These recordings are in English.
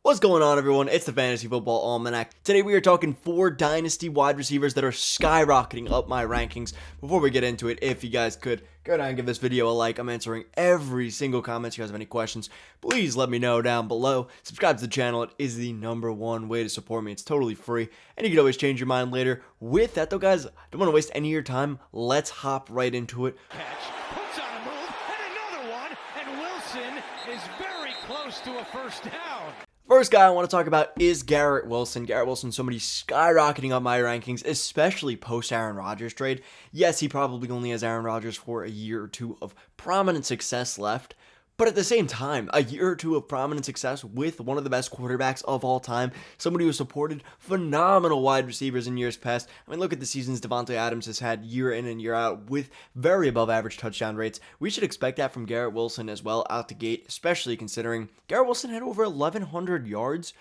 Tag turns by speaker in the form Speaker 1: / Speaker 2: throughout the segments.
Speaker 1: What's going on, everyone? It's the Fantasy Football Almanac. Today we are talking 4 Dynasty wide receivers that are skyrocketing up my rankings. Before we get into it, if you guys could, go down and give this video a like. I'm answering every single comment. If you guys have any questions, please let me know down below. Subscribe to the channel. It is the #1 way to support me. It's totally free, and you can always change your mind later. With that, though, guys, don't want to waste any of your time. Let's hop right into it.
Speaker 2: Puts on a move, and another one, and Wilson is very close to a first down.
Speaker 1: First guy I want to talk about is Garrett Wilson. Garrett Wilson, somebody skyrocketing up my rankings, especially post Aaron Rodgers trade. Yes, he probably only has Aaron Rodgers for a year or two of prominent success left, but at the same time, a year or two of prominent success with one of the best quarterbacks of all time, somebody who supported phenomenal wide receivers in years past. I mean, look at the seasons DeVonta Adams has had year in and year out with very above average touchdown rates. We should expect that from Garrett Wilson as well out the gate, especially considering Garrett Wilson had over 1,100 yards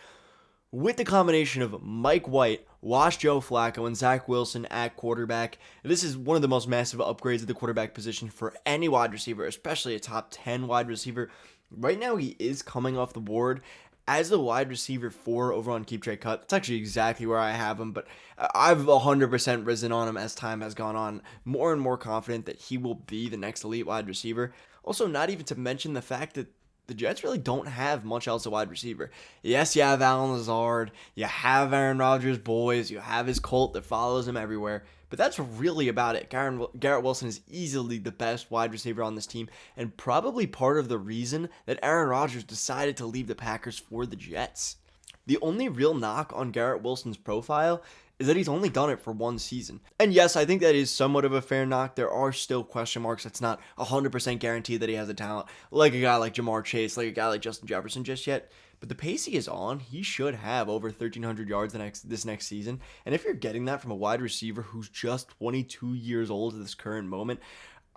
Speaker 1: with the combination of Mike White, Wash Joe Flacco, and Zach Wilson at quarterback. This is one of the most massive upgrades at the quarterback position for any wide receiver, especially a top 10 wide receiver. Right now, he is coming off the board as the wide receiver 4 over on Keep Trade Cut. That's actually exactly where I have him, but I've 100% risen on him as time has gone on. More and more confident that he will be the next elite wide receiver. Also, not even to mention the fact that the Jets really don't have much else at wide receiver. Yes, you have Allen Lazard, you have Aaron Rodgers' boys, you have his cult that follows him everywhere, but that's really about it. Garrett Wilson is easily the best wide receiver on this team, and probably part of the reason that Aaron Rodgers decided to leave the Packers for the Jets. The only real knock on Garrett Wilson's profile is that he's only done it for 1 season. And yes, I think that is somewhat of a fair knock. There are still question marks. It's not 100% guaranteed that he has the talent like a guy like Jamar Chase, like a guy like Justin Jefferson just yet. But the pace he is on, he should have over 1,300 yards this next season. And if you're getting that from a wide receiver who's just 22 years old at this current moment,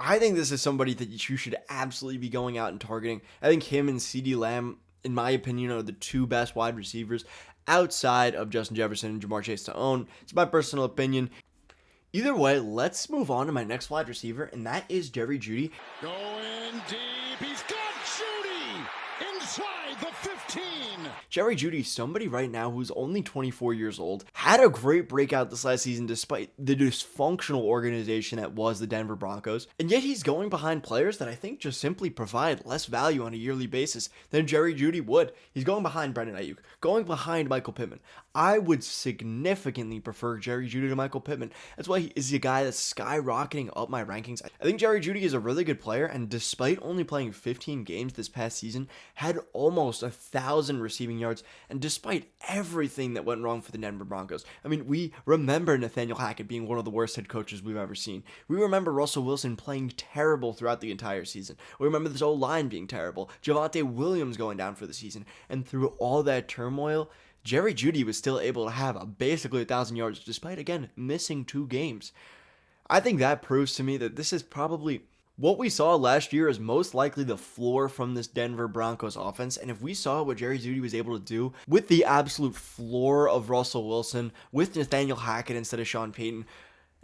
Speaker 1: I think this is somebody that you should absolutely be going out and targeting. I think him and Ceedee Lamb, in my opinion, are the 2 best wide receivers outside of Justin Jefferson and Jamar Chase to own. It's my personal opinion. Either way, let's move on to my next wide receiver, and that is Jerry Jeudy.
Speaker 2: Going deep, he's got Jeudy inside the 15.
Speaker 1: Jerry Jeudy, somebody right now who's only 24 years old, had a great breakout this last season despite the dysfunctional organization that was the Denver Broncos, and yet he's going behind players that I think just simply provide less value on a yearly basis than Jerry Jeudy would. He's going behind Brandon Ayuk, going behind Michael Pittman. I would significantly prefer Jerry Jeudy to Michael Pittman. That's why he is the guy that's skyrocketing up my rankings. I think Jerry Jeudy is a really good player, and despite only playing 15 games this past season, had almost 1,000 receiving yards, and despite everything that went wrong for the Denver Broncos. I mean, we remember Nathaniel Hackett being one of the worst head coaches we've ever seen. We remember Russell Wilson playing terrible throughout the entire season. We remember this O-line being terrible. Javonte Williams going down for the season. And through all that turmoil, Jerry Jeudy was still able to have basically 1,000 yards despite, again, missing 2 games. I think that proves to me that this is probably what we saw last year is most likely the floor from this Denver Broncos offense. And if we saw what Jerry Jeudy was able to do with the absolute floor of Russell Wilson, with Nathaniel Hackett instead of Sean Payton,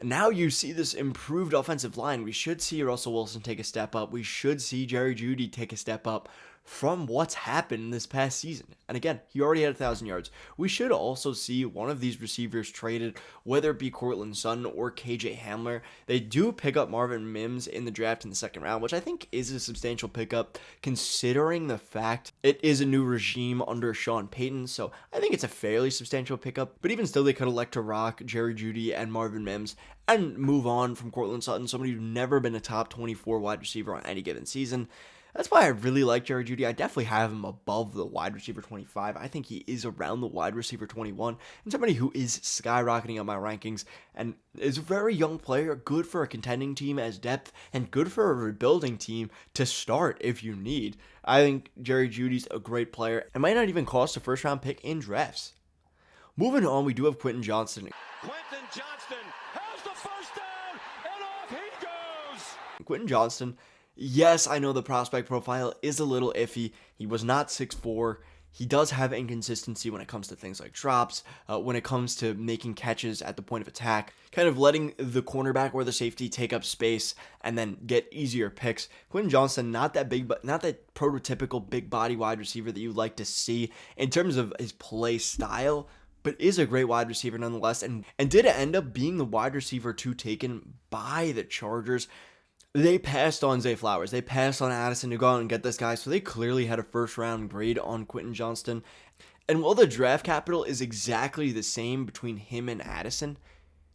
Speaker 1: and now you see this improved offensive line, we should see Russell Wilson take a step up. We should see Jerry Jeudy take a step up from what's happened this past season. And again, he already had 1,000 yards. We should also see one of these receivers traded, whether it be Courtland Sutton or KJ Hamler. They do pick up Marvin Mims in the draft in the 2nd round, which I think is a substantial pickup considering the fact it is a new regime under Sean Payton. So I think it's a fairly substantial pickup. But even still, they could elect to rock Jerry Jeudy and Marvin Mims and move on from Courtland Sutton, somebody who's never been a top 24 wide receiver on any given season. That's why I really like Jerry Jeudy. I definitely have him above the wide receiver 25. I think he is around the wide receiver 21, and somebody who is skyrocketing up my rankings and is a very young player, good for a contending team as depth, and good for a rebuilding team to start if you need. I think Jerry Jeudy's a great player and might not even cost a 1st-round pick in drafts. Moving on, we do have Quentin Johnston.
Speaker 2: Quentin Johnston has the first down, and off he goes.
Speaker 1: Quentin Johnston, yes, I know the prospect profile is a little iffy. He was not 6'4". he does have inconsistency when it comes to things like drops, when it comes to making catches at the point of attack, kind of letting the cornerback or the safety take up space and then get easier picks. Quentin Johnston, not that big, but not that prototypical big body wide receiver that you like to see in terms of his play style, but is a great wide receiver nonetheless, and did end up being the wide receiver 2 taken by the Chargers. They passed on Zay Flowers. They passed on Addison to go out and get this guy, so they clearly had a first-round grade on Quentin Johnston. And while the draft capital is exactly the same between him and Addison,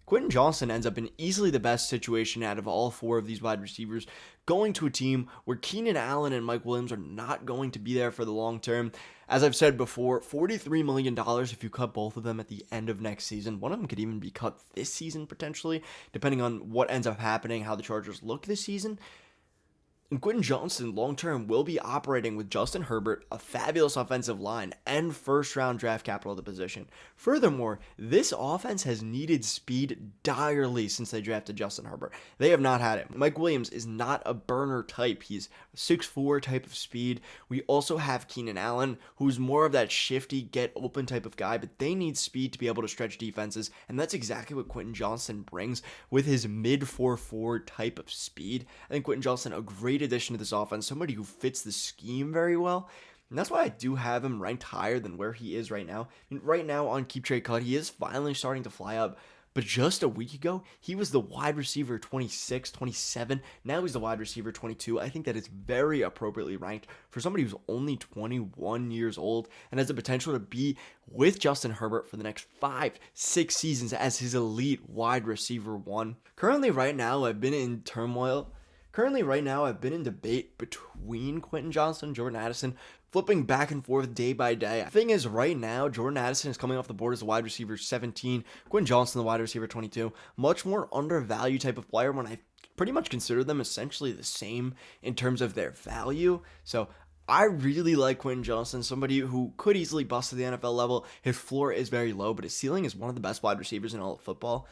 Speaker 1: Quentin Johnston ends up in easily the best situation out of all 4 of these wide receivers, going to a team where Keenan Allen and Mike Williams are not going to be there for the long term. As I've said before, $43 million if you cut both of them at the end of next season. One of them could even be cut this season, potentially, depending on what ends up happening, how the Chargers look this season. And Quentin Johnston, long-term, will be operating with Justin Herbert, a fabulous offensive line, and first-round draft capital at the position. Furthermore, this offense has needed speed direly since they drafted Justin Herbert. They have not had it. Mike Williams is not a burner type. He's 6'4" type of speed. We also have Keenan Allen, who's more of that shifty, get-open type of guy, but they need speed to be able to stretch defenses, and that's exactly what Quentin Johnston brings with his mid-4'4" type of speed. I think Quentin Johnston, a great addition to this offense, somebody who fits the scheme very well, and that's why I do have him ranked higher than where he is right now. I mean, right now on Keep Trade Cut, he is finally starting to fly up, but just a week ago, he was the wide receiver 26, 27, now he's the wide receiver 22. I think that is very appropriately ranked for somebody who's only 21 years old and has the potential to be with Justin Herbert for the next 5-6 seasons as his elite wide receiver 1. Currently right now, I've been in debate between Quentin Johnston and Jordan Addison, flipping back and forth day by day. The thing is, right now, Jordan Addison is coming off the board as a wide receiver 17, Quentin Johnston the wide receiver 22. Much more undervalued type of player when I pretty much consider them essentially the same in terms of their value. So I really like Quentin Johnston, somebody who could easily bust to the NFL level. His floor is very low, but his ceiling is one of the best wide receivers in all of football.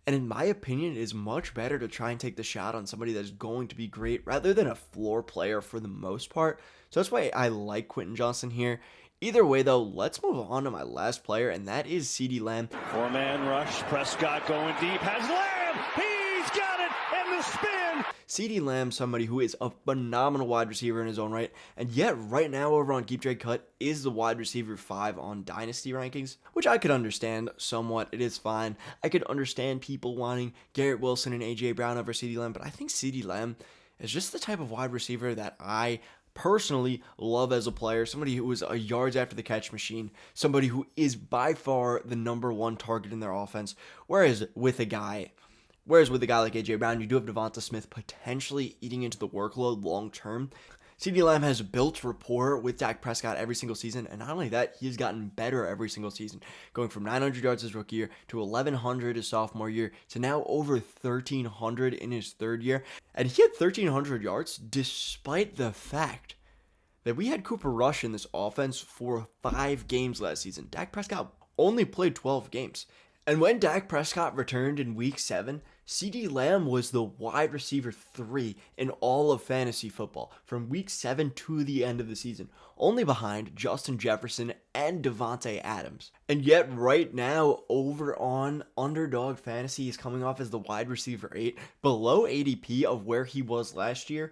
Speaker 1: And in my opinion, it is much better to try and take the shot on somebody that's going to be great rather than a floor player for the most part. So that's why I like Quentin Johnston here. Either way, though, let's move on to my last player, and that is Ceedee Lamb.
Speaker 2: 4-man rush. Prescott going deep. Has Lamb. He's got it. And the spin.
Speaker 1: Ceedee Lamb, somebody who is a phenomenal wide receiver in his own right, and yet right now over on Keep Trade Cut is the wide receiver 5 on Dynasty rankings, which I could understand somewhat. It is fine. I could understand people wanting Garrett Wilson and A.J. Brown over Ceedee Lamb, but I think Ceedee Lamb is just the type of wide receiver that I personally love as a player, somebody who is a yards after the catch machine, somebody who is by far the number 1 target in their offense, whereas with a guy like A.J. Brown, you do have DeVonta Smith potentially eating into the workload long term. Ceedee Lamb has built rapport with Dak Prescott every single season, and not only that, he's gotten better every single season, going from 900 yards his rookie year to 1,100 his sophomore year to now over 1,300 in his third year. And he had 1,300 yards despite the fact that we had Cooper Rush in this offense for 5 games last season. Dak Prescott only played 12 games. And when Dak Prescott returned in week 7, Ceedee Lamb was the wide receiver 3 in all of fantasy football from week 7 to the end of the season, only behind Justin Jefferson and Davante Adams. And yet right now over on Underdog Fantasy, he's coming off as the wide receiver 8, below ADP of where he was last year.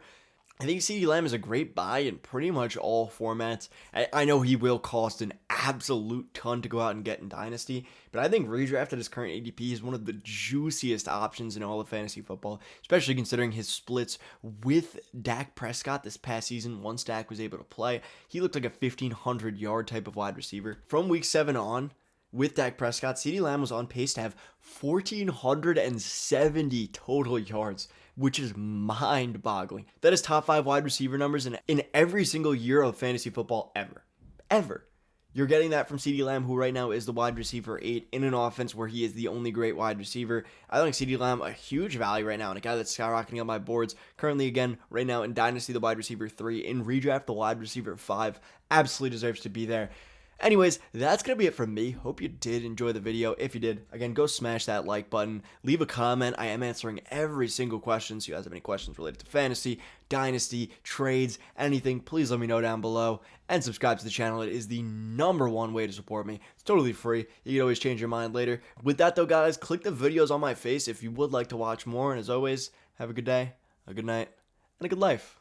Speaker 1: I think Ceedee Lamb is a great buy in pretty much all formats. I know he will cost an absolute ton to go out and get in Dynasty, but I think redraft at his current ADP is one of the juiciest options in all of fantasy football, especially considering his splits with Dak Prescott this past season. Once Dak was able to play, he looked like a 1,500-yard type of wide receiver. From week 7 on, with Dak Prescott, Ceedee Lamb was on pace to have 1,470 total yards, which is mind-boggling. That is top 5 wide receiver numbers in every single year of fantasy football ever. Ever. You're getting that from Ceedee Lamb, who right now is the wide receiver 8 in an offense where he is the only great wide receiver. I think Ceedee Lamb a huge value right now, and a guy that's skyrocketing on my boards. Currently, again, right now in Dynasty, the wide receiver 3. In redraft, the wide receiver 5. Absolutely deserves to be there. Anyways, that's going to be it from me. Hope you did enjoy the video. If you did, again, go smash that like button. Leave a comment. I am answering every single question, so if you guys have any questions related to fantasy, Dynasty, trades, anything, please let me know down below. And subscribe to the channel. It is the #1 way to support me. It's totally free. You can always change your mind later. With that though, guys, click the videos on my face if you would like to watch more. And as always, have a good day, a good night, and a good life.